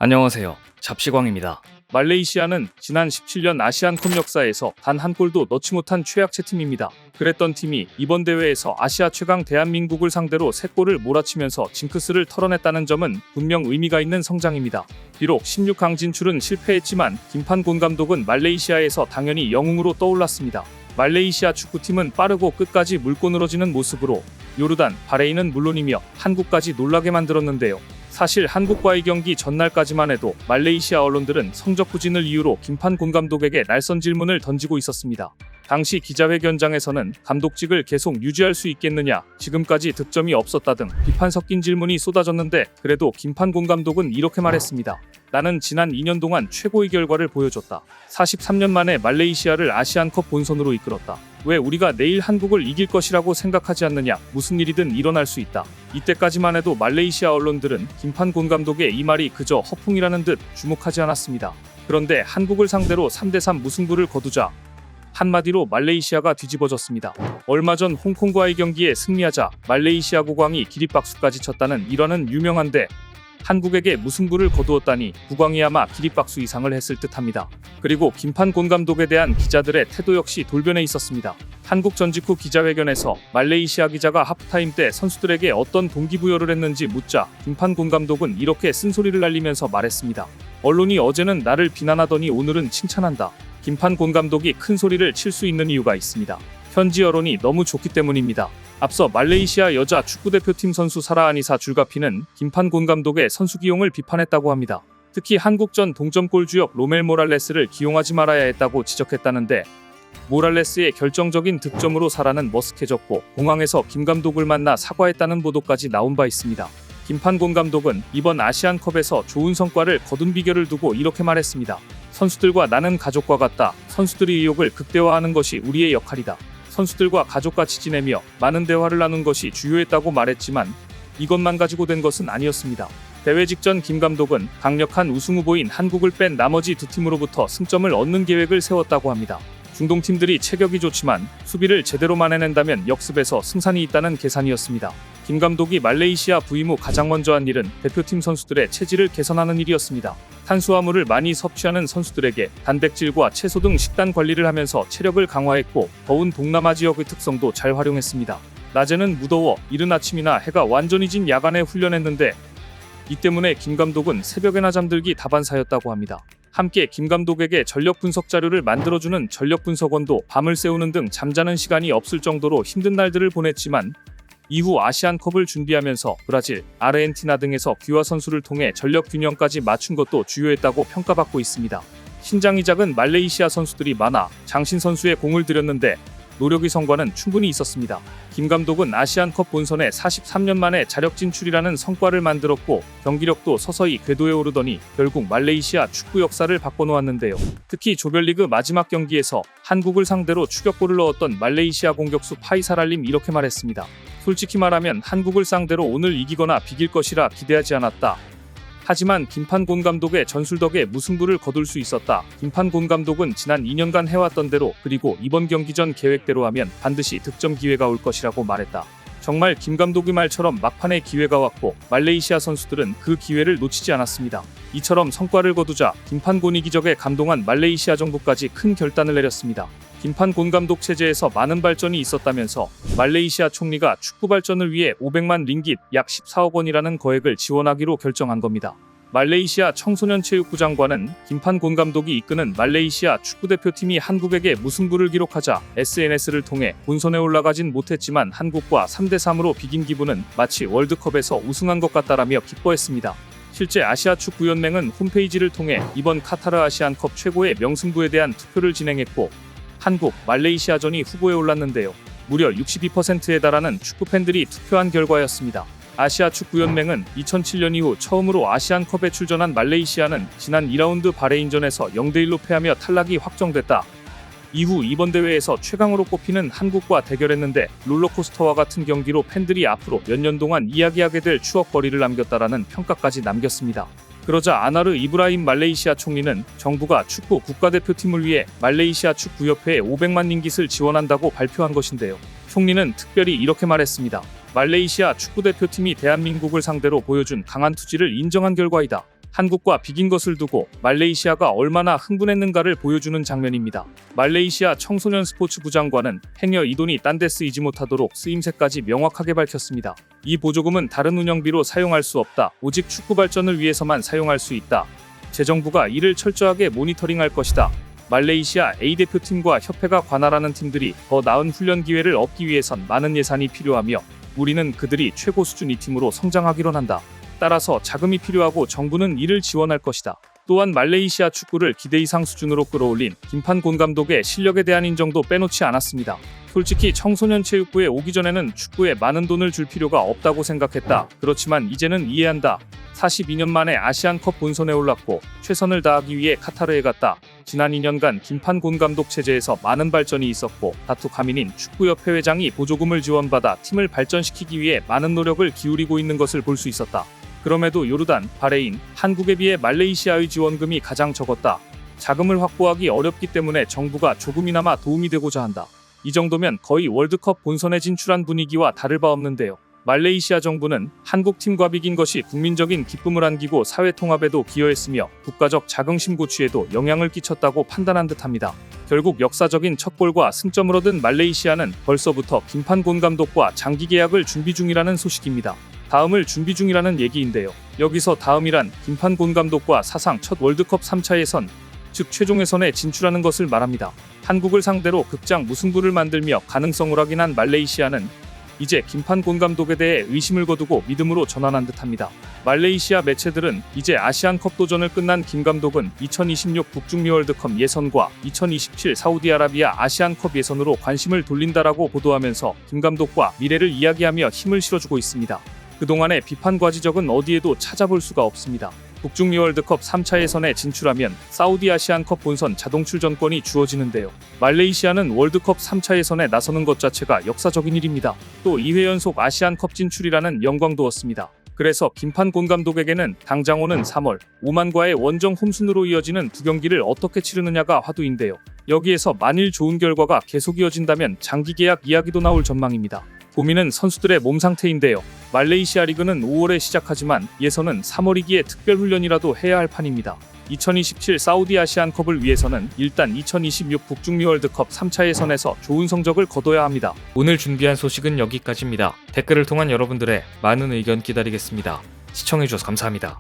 안녕하세요. 잡시광입니다. 말레이시아는 지난 17년 아시안컵 역사에서 단 한 골도 넣지 못한 최약체 팀입니다. 그랬던 팀이 이번 대회에서 아시아 최강 대한민국을 상대로 3골을 몰아치면서 징크스를 털어냈다는 점은 분명 의미가 있는 성장입니다. 비록 16강 진출은 실패했지만 김판곤 감독은 말레이시아에서 당연히 영웅으로 떠올랐습니다. 말레이시아 축구팀은 빠르고 끝까지 물고 늘어지는 모습으로 요르단, 바레인은 물론이며 한국까지 놀라게 만들었는데요. 사실 한국과의 경기 전날까지만 해도 말레이시아 언론들은 성적 부진을 이유로 김판곤 감독에게 날선 질문을 던지고 있었습니다. 당시 기자회견장에서는 감독직을 계속 유지할 수 있겠느냐, 지금까지 득점이 없었다 등 비판 섞인 질문이 쏟아졌는데 그래도 김판곤 감독은 이렇게 말했습니다. 나는 지난 2년 동안 최고의 결과를 보여줬다. 43년 만에 말레이시아를 아시안컵 본선으로 이끌었다. 왜 우리가 내일 한국을 이길 것이라고 생각하지 않느냐, 무슨 일이든 일어날 수 있다. 이때까지만 해도 말레이시아 언론들은 김판곤 감독의 이 말이 그저 허풍이라는 듯 주목하지 않았습니다. 그런데 한국을 상대로 3대3 무승부를 거두자 한마디로 말레이시아가 뒤집어졌습니다. 얼마 전 홍콩과의 경기에 승리하자 말레이시아 국왕이 기립박수까지 쳤다는 일화는 유명한데 한국에게 무승부를 거두었다니 국왕이 아마 기립박수 이상을 했을 듯합니다. 그리고 김판곤 감독에 대한 기자들의 태도 역시 돌변해 있었습니다. 한국 전직 후 기자회견에서 말레이시아 기자가 하프타임 때 선수들에게 어떤 동기부여를 했는지 묻자 김판곤 감독은 이렇게 쓴소리를 날리면서 말했습니다. 언론이 어제는 나를 비난하더니 오늘은 칭찬한다. 김판곤 감독이 큰 소리를 칠 수 있는 이유가 있습니다. 현지 여론이 너무 좋기 때문입니다. 앞서 말레이시아 여자 축구대표팀 선수 사라 아니사 줄가피는 김판곤 감독의 선수 기용을 비판했다고 합니다. 특히 한국전 동점골 주역 로멜 모랄레스를 기용하지 말아야 했다고 지적했다는데 모랄레스의 결정적인 득점으로 사라는 머쓱해졌고 공항에서 김 감독을 만나 사과했다는 보도까지 나온 바 있습니다. 김판곤 감독은 이번 아시안컵에서 좋은 성과를 거둔 비결을 두고 이렇게 말했습니다. 선수들과 나는 가족과 같다. 선수들의 의욕을 극대화하는 것이 우리의 역할이다. 선수들과 가족같이 지내며 많은 대화를 나눈 것이 주요했다고 말했지만 이것만 가지고 된 것은 아니었습니다. 대회 직전 김 감독은 강력한 우승 후보인 한국을 뺀 나머지 두 팀으로부터 승점을 얻는 계획을 세웠다고 합니다. 중동 팀들이 체격이 좋지만 수비를 제대로 만회낸다면 역습에서 승산이 있다는 계산이었습니다. 김 감독이 말레이시아 부임 후 가장 먼저 한 일은 대표팀 선수들의 체질을 개선하는 일이었습니다. 탄수화물을 많이 섭취하는 선수들에게 단백질과 채소 등 식단 관리를 하면서 체력을 강화했고 더운 동남아 지역의 특성도 잘 활용했습니다. 낮에는 무더워 이른 아침이나 해가 완전히 진 야간에 훈련했는데 이 때문에 김 감독은 새벽에나 잠들기 다반사였다고 합니다. 함께 김 감독에게 전력 분석 자료를 만들어주는 전력 분석원도 밤을 새우는 등 잠자는 시간이 없을 정도로 힘든 날들을 보냈지만 이후 아시안컵을 준비하면서 브라질, 아르헨티나 등에서 귀화 선수를 통해 전력 균형까지 맞춘 것도 주요했다고 평가받고 있습니다. 신장이 작은 말레이시아 선수들이 많아 장신 선수에 공을 들였는데 노력의 성과는 충분히 있었습니다. 김 감독은 아시안컵 본선에 43년 만에 자력 진출이라는 성과를 만들었고 경기력도 서서히 궤도에 오르더니 결국 말레이시아 축구 역사를 바꿔놓았는데요. 특히 조별리그 마지막 경기에서 한국을 상대로 추격골을 넣었던 말레이시아 공격수 파이사랄림 이렇게 말했습니다. 솔직히 말하면 한국을 상대로 오늘 이기거나 비길 것이라 기대하지 않았다. 하지만 김판곤 감독의 전술 덕에 무승부를 거둘 수 있었다. 김판곤 감독은 지난 2년간 해왔던 대로 그리고 이번 경기 전 계획대로 하면 반드시 득점 기회가 올 것이라고 말했다. 정말 김 감독의 말처럼 막판에 기회가 왔고 말레이시아 선수들은 그 기회를 놓치지 않았습니다. 이처럼 성과를 거두자 김판곤이 기적에 감동한 말레이시아 정부까지 큰 결단을 내렸습니다. 김판곤 감독 체제에서 많은 발전이 있었다면서 말레이시아 총리가 축구 발전을 위해 500만 링깃 약 14억 원이라는 거액을 지원하기로 결정한 겁니다. 말레이시아 청소년체육부 장관은 김판곤 감독이 이끄는 말레이시아 축구대표팀이 한국에게 무승부를 기록하자 SNS를 통해 본선에 올라가진 못했지만 한국과 3대3으로 비긴 기분은 마치 월드컵에서 우승한 것 같다라며 기뻐했습니다. 실제 아시아축구연맹은 홈페이지를 통해 이번 카타르 아시안컵 최고의 명승부에 대한 투표를 진행했고 한국, 말레이시아전이 후보에 올랐는데요. 무려 62%에 달하는 축구팬들이 투표한 결과였습니다. 아시아축구연맹은 2007년 이후 처음으로 아시안컵에 출전한 말레이시아는 지난 2라운드 바레인전에서 0대1로 패하며 탈락이 확정됐다. 이후 이번 대회에서 최강으로 꼽히는 한국과 대결했는데 롤러코스터와 같은 경기로 팬들이 앞으로 몇 년 동안 이야기하게 될 추억거리를 남겼다라는 평가까지 남겼습니다. 그러자 아나르 이브라임 말레이시아 총리는 정부가 축구 국가대표팀을 위해 말레이시아 축구협회에 500만 링깃을 지원한다고 발표한 것인데요. 총리는 특별히 이렇게 말했습니다. 말레이시아 축구대표팀이 대한민국을 상대로 보여준 강한 투지를 인정한 결과이다. 한국과 비긴 것을 두고 말레이시아가 얼마나 흥분했는가를 보여주는 장면입니다. 말레이시아 청소년 스포츠부 장관은 행여 이 돈이 딴 데 쓰이지 못하도록 쓰임새까지 명확하게 밝혔습니다. 이 보조금은 다른 운영비로 사용할 수 없다. 오직 축구 발전을 위해서만 사용할 수 있다. 재정부가 이를 철저하게 모니터링할 것이다. 말레이시아 A대표팀과 협회가 관할하는 팀들이 더 나은 훈련 기회를 얻기 위해선 많은 예산이 필요하며 우리는 그들이 최고 수준 이 팀으로 성장하기로 한다. 따라서 자금이 필요하고 정부는 이를 지원할 것이다. 또한 말레이시아 축구를 기대 이상 수준으로 끌어올린 김판곤 감독의 실력에 대한 인정도 빼놓지 않았습니다. 솔직히 청소년 체육부에 오기 전에는 축구에 많은 돈을 줄 필요가 없다고 생각했다. 그렇지만 이제는 이해한다. 42년 만에 아시안컵 본선에 올랐고 최선을 다하기 위해 카타르에 갔다. 지난 2년간 김판곤 감독 체제에서 많은 발전이 있었고 다투 카민인 축구협회 회장이 보조금을 지원받아 팀을 발전시키기 위해 많은 노력을 기울이고 있는 것을 볼 수 있었다. 그럼에도 요르단, 바레인, 한국에 비해 말레이시아의 지원금이 가장 적었다. 자금을 확보하기 어렵기 때문에 정부가 조금이나마 도움이 되고자 한다. 이 정도면 거의 월드컵 본선에 진출한 분위기와 다를 바 없는데요. 말레이시아 정부는 한국팀과 비긴 것이 국민적인 기쁨을 안기고 사회 통합에도 기여했으며 국가적 자긍심 고취에도 영향을 끼쳤다고 판단한 듯합니다. 결국 역사적인 첫 골과 승점을 얻은 말레이시아는 벌써부터 김판곤 감독과 장기 계약을 준비 중이라는 소식입니다. 다음을 준비 중이라는 얘기인데요. 여기서 다음이란 김판곤 감독과 사상 첫 월드컵 3차 예선, 즉 최종 예선에 진출하는 것을 말합니다. 한국을 상대로 극장 무승부를 만들며 가능성을 확인한 말레이시아는 이제 김판곤 감독에 대해 의심을 거두고 믿음으로 전환한 듯합니다. 말레이시아 매체들은 이제 아시안컵 도전을 끝난 김 감독은 2026 북중미 월드컵 예선과 2027 사우디아라비아 아시안컵 예선으로 관심을 돌린다라고 보도하면서 김 감독과 미래를 이야기하며 힘을 실어주고 있습니다. 그동안의 비판 과지적은 어디에도 찾아볼 수가 없습니다. 북중미 월드컵 3차 예선에 진출하면 사우디 아시안컵 본선 자동 출전권이 주어지는데요. 말레이시아는 월드컵 3차 예선에 나서는 것 자체가 역사적인 일입니다. 또 2회 연속 아시안컵 진출이라는 영광도 얻습니다. 그래서 김판곤 감독에게는 당장 오는 3월 오만과의 원정 홈순으로 이어지는 두 경기를 어떻게 치르느냐가 화두인데요. 여기에서 만일 좋은 결과가 계속 이어진다면 장기 계약 이야기도 나올 전망입니다. 고민은 선수들의 몸 상태인데요. 말레이시아 리그는 5월에 시작하지만 예선은 3월이기에 특별 훈련이라도 해야 할 판입니다. 2027 사우디 아시안컵을 위해서는 일단 2026 북중미 월드컵 3차 예선에서 좋은 성적을 거둬야 합니다. 오늘 준비한 소식은 여기까지입니다. 댓글을 통한 여러분들의 많은 의견 기다리겠습니다. 시청해주셔서 감사합니다.